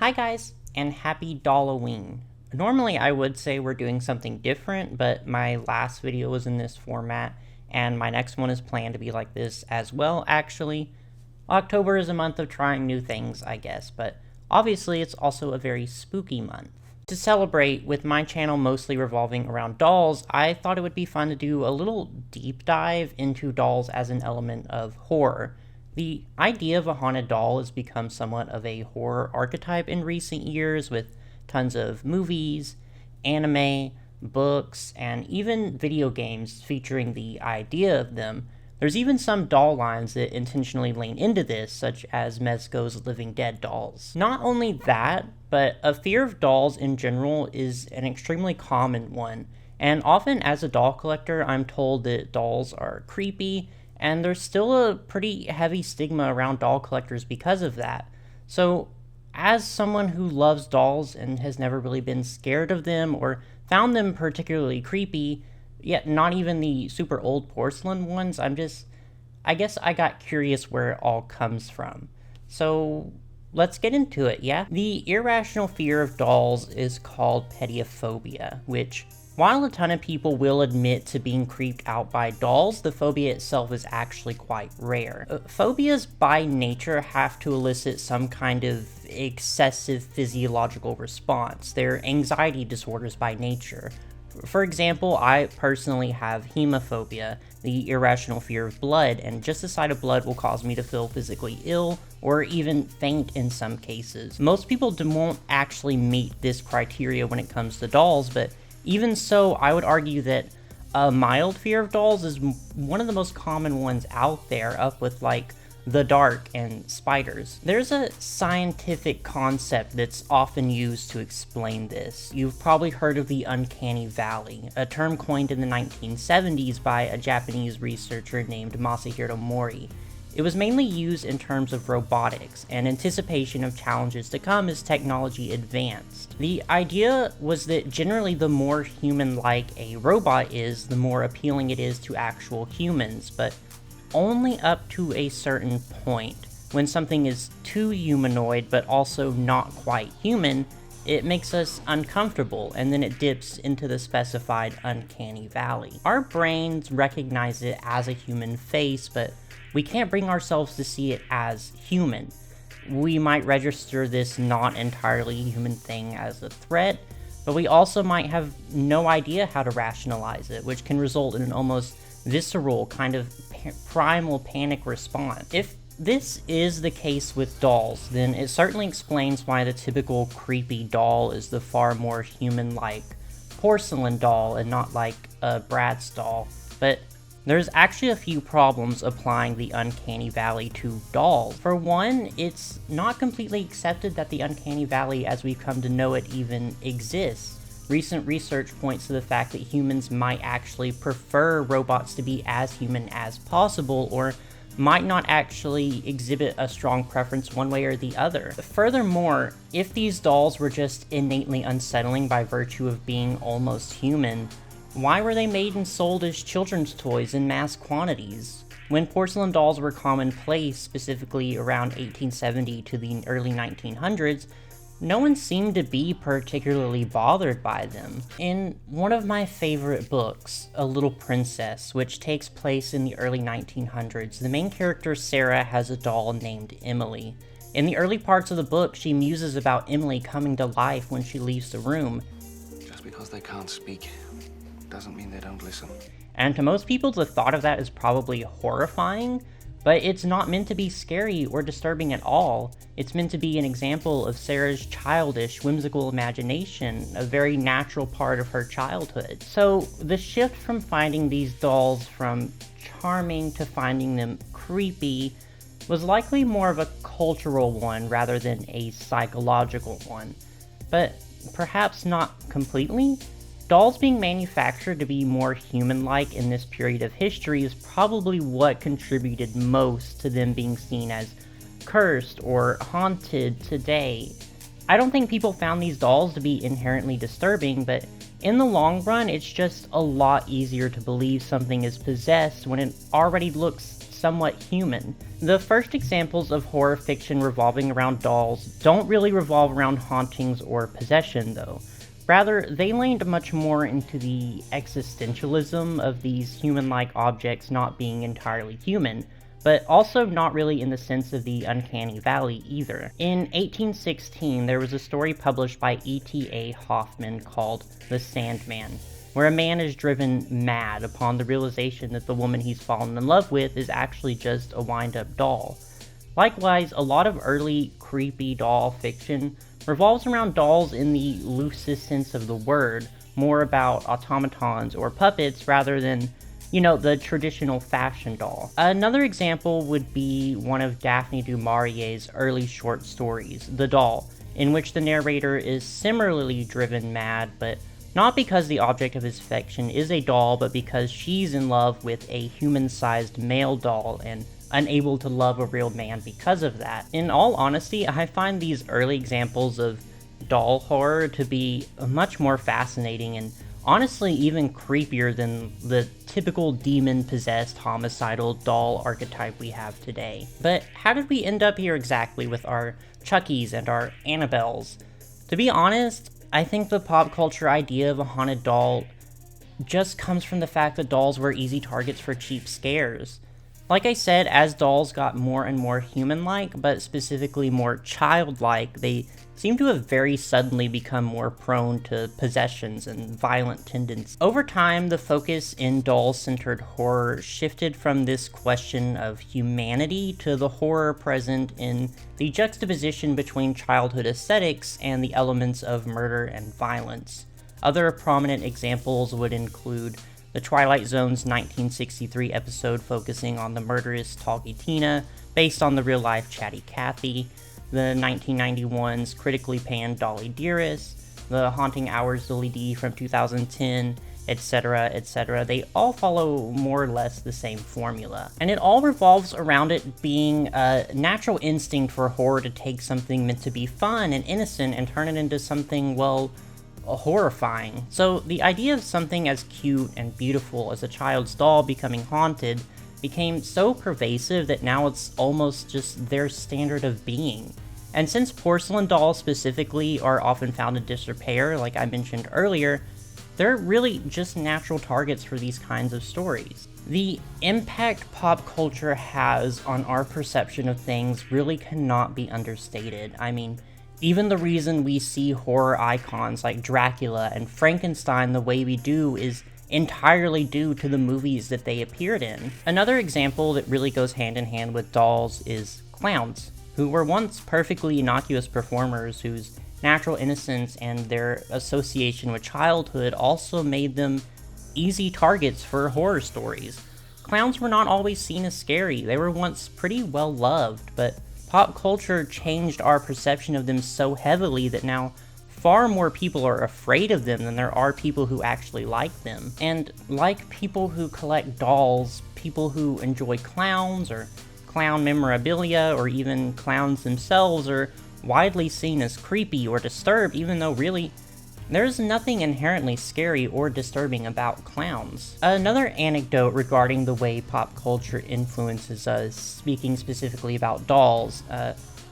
Hi guys, and happy Dolloween. Normally I would say we're doing something different, but my last video was in this format, and my next one is planned to be like this as well, actually. October is a month of trying new things, I guess, but obviously it's also a very spooky month. To celebrate, with my channel mostly revolving around dolls, I thought it would be fun to do a little deep dive into dolls as an element of horror. The idea of a haunted doll has become somewhat of a horror archetype in recent years, with tons of movies, anime, books, and even video games featuring the idea of them. There's even some doll lines that intentionally lean into this, such as Mezco's Living Dead dolls. Not only that, but a fear of dolls in general is an extremely common one, and often as a doll collector, I'm told that dolls are creepy, and there's still a pretty heavy stigma around doll collectors because of that. So, as someone who loves dolls and has never really been scared of them or found them particularly creepy, yet not even the super old porcelain ones, I guess I got curious where it all comes from. So, let's get into it, yeah? The irrational fear of dolls is called pediophobia, which, while a ton of people will admit to being creeped out by dolls, the phobia itself is actually quite rare. Phobias by nature have to elicit some kind of excessive physiological response. They're anxiety disorders by nature. For example, I personally have hemophobia, the irrational fear of blood, and just the sight of blood will cause me to feel physically ill or even faint in some cases. Most people won't actually meet this criteria when it comes to dolls, but even so, I would argue that a mild fear of dolls is one of the most common ones out there, up with like the dark and spiders. There's a scientific concept that's often used to explain this. You've probably heard of the uncanny valley, a term coined in the 1970s by a Japanese researcher named Masahiro Mori. It was mainly used in terms of robotics and anticipation of challenges to come as technology advanced. The idea was that generally the more human-like a robot is, the more appealing it is to actual humans, but only up to a certain point. When something is too humanoid but also not quite human, it makes us uncomfortable, and then it dips into the specified uncanny valley. Our brains recognize it as a human face, but we can't bring ourselves to see it as human. We might register this not entirely human thing as a threat, but we also might have no idea how to rationalize it, which can result in an almost visceral kind of primal panic response. If this is the case with dolls, then it certainly explains why the typical creepy doll is the far more human-like porcelain doll and not like a Bratz doll. But there's actually a few problems applying the uncanny valley to dolls. For one, it's not completely accepted that the uncanny valley as we've come to know it even exists. Recent research points to the fact that humans might actually prefer robots to be as human as possible, or might not actually exhibit a strong preference one way or the other. Furthermore, if these dolls were just innately unsettling by virtue of being almost human, why were they made and sold as children's toys in mass quantities? When porcelain dolls were commonplace, specifically around 1870 to the early 1900s, no one seemed to be particularly bothered by them. In one of my favorite books, A Little Princess, which takes place in the early 1900s, the main character Sarah has a doll named Emily. In the early parts of the book, she muses about Emily coming to life when she leaves the room. Just because they can't speak doesn't mean they don't listen. And to most people, the thought of that is probably horrifying, but it's not meant to be scary or disturbing at all. It's meant to be an example of Sarah's childish, whimsical imagination, a very natural part of her childhood. So the shift from finding these dolls from charming to finding them creepy was likely more of a cultural one rather than a psychological one. But perhaps not completely. Dolls being manufactured to be more human-like in this period of history is probably what contributed most to them being seen as cursed or haunted today. I don't think people found these dolls to be inherently disturbing, but in the long run, it's just a lot easier to believe something is possessed when it already looks somewhat human. The first examples of horror fiction revolving around dolls don't really revolve around hauntings or possession, though. Rather, they leaned much more into the existentialism of these human-like objects not being entirely human, but also not really in the sense of the uncanny valley either. In 1816, there was a story published by E.T.A. Hoffman called The Sandman, where a man is driven mad upon the realization that the woman he's fallen in love with is actually just a wind-up doll. Likewise, a lot of early creepy doll fiction revolves around dolls in the loosest sense of the word, more about automatons or puppets rather than, the traditional fashion doll. Another example would be one of Daphne du Maurier's early short stories, The Doll, in which the narrator is similarly driven mad, but not because the object of his affection is a doll, but because she's in love with a human-sized male doll and unable to love a real man because of that. In all honesty, I find these early examples of doll horror to be much more fascinating and honestly even creepier than the typical demon-possessed homicidal doll archetype we have today. But how did we end up here exactly with our Chuckies and our Annabelles? To be honest, I think the pop culture idea of a haunted doll just comes from the fact that dolls were easy targets for cheap scares. Like I said, as dolls got more and more human-like, but specifically more childlike, they seem to have very suddenly become more prone to possessions and violent tendencies. Over time, the focus in doll-centered horror shifted from this question of humanity to the horror present in the juxtaposition between childhood aesthetics and the elements of murder and violence. Other prominent examples would include the Twilight Zone's 1963 episode focusing on the murderous Talkie Tina, based on the real-life Chatty Cathy, the 1991's critically panned Dolly Dearest, the Haunting Hours Dolly D from 2010, etc., etc. They all follow more or less the same formula. And it all revolves around it being a natural instinct for horror to take something meant to be fun and innocent and turn it into something, well, horrifying. So the idea of something as cute and beautiful as a child's doll becoming haunted became so pervasive that now it's almost just their standard of being. And since porcelain dolls specifically are often found in disrepair, like I mentioned earlier, they're really just natural targets for these kinds of stories. The impact pop culture has on our perception of things really cannot be understated. I mean, even the reason we see horror icons like Dracula and Frankenstein the way we do is entirely due to the movies that they appeared in. Another example that really goes hand in hand with dolls is clowns, who were once perfectly innocuous performers whose natural innocence and their association with childhood also made them easy targets for horror stories. Clowns were not always seen as scary. They were once pretty well loved, but pop culture changed our perception of them so heavily that now far more people are afraid of them than there are people who actually like them. And like people who collect dolls, people who enjoy clowns or clown memorabilia or even clowns themselves are widely seen as creepy or disturbed, even though really there's nothing inherently scary or disturbing about clowns. Another anecdote regarding the way pop culture influences us, speaking specifically about dolls,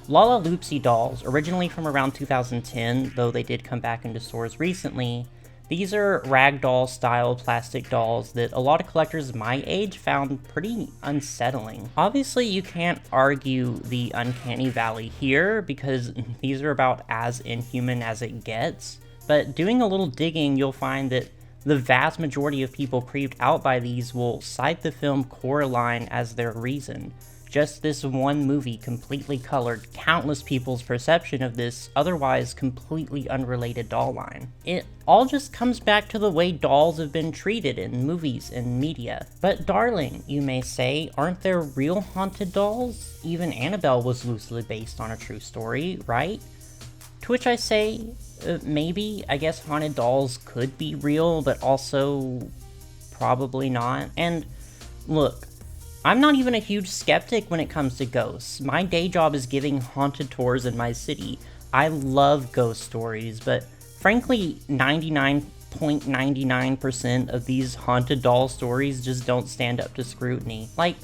Lala Loopsy dolls, originally from around 2010, though they did come back into stores recently, these are ragdoll style plastic dolls that a lot of collectors my age found pretty unsettling. Obviously you can't argue the uncanny valley here because these are about as inhuman as it gets. But doing a little digging, you'll find that the vast majority of people creeped out by these will cite the film Coraline as their reason. Just this one movie completely colored countless people's perception of this otherwise completely unrelated doll line. It all just comes back to the way dolls have been treated in movies and media. But darling, you may say, aren't there real haunted dolls? Even Annabelle was loosely based on a true story, right? To which I say, maybe. I guess haunted dolls could be real, but also probably not. And look, I'm not even a huge skeptic when it comes to ghosts. My day job is giving haunted tours in my city. I love ghost stories, but frankly, 99.99% of these haunted doll stories just don't stand up to scrutiny. Like,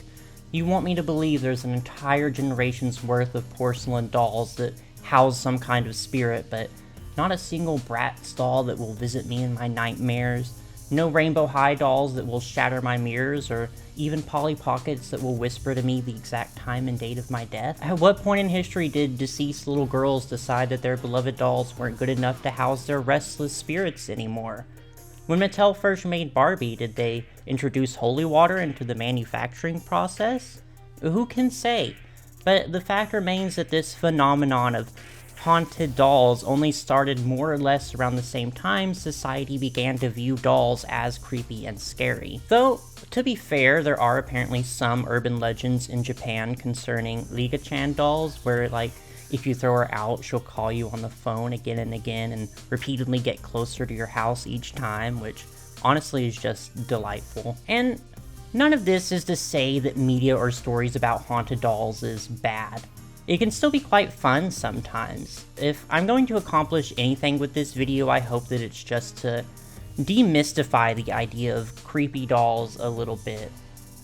You want me to believe there's an entire generation's worth of porcelain dolls that house some kind of spirit, but not a single Bratz doll that will visit me in my nightmares, no Rainbow High dolls that will shatter my mirrors, or even Polly Pockets that will whisper to me the exact time and date of my death? At what point in history did deceased little girls decide that their beloved dolls weren't good enough to house their restless spirits anymore? When Mattel first made Barbie, did they introduce holy water into the manufacturing process? Who can say? But the fact remains that this phenomenon of haunted dolls only started more or less around the same time society began to view dolls as creepy and scary. Though, to be fair, there are apparently some urban legends in Japan concerning Liga-chan dolls, where, like, if you throw her out, she'll call you on the phone again and again and repeatedly get closer to your house each time, which honestly is just delightful. And none of this is to say that media or stories about haunted dolls is bad. It can still be quite fun sometimes. If I'm going to accomplish anything with this video, I hope that it's just to demystify the idea of creepy dolls a little bit.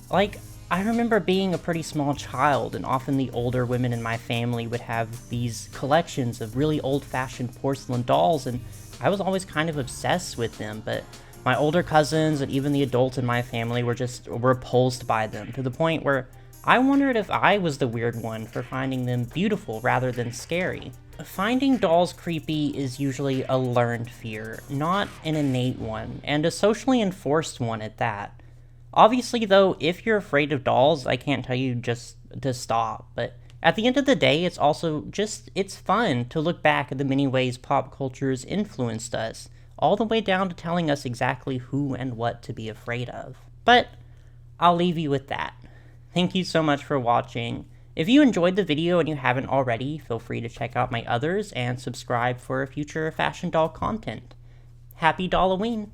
Like, I remember being a pretty small child, and often the older women in my family would have these collections of really old-fashioned porcelain dolls, and I was always kind of obsessed with them, but my older cousins and even the adults in my family were just repulsed by them, to the point where I wondered if I was the weird one for finding them beautiful rather than scary. Finding dolls creepy is usually a learned fear, not an innate one, and a socially enforced one at that. Obviously though, if you're afraid of dolls, I can't tell you just to stop, but at the end of the day, it's also just, it's fun to look back at the many ways pop culture has influenced us, all the way down to telling us exactly who and what to be afraid of. But I'll leave you with that. Thank you so much for watching. If you enjoyed the video and you haven't already, feel free to check out my others and subscribe for future fashion doll content. Happy Dolloween!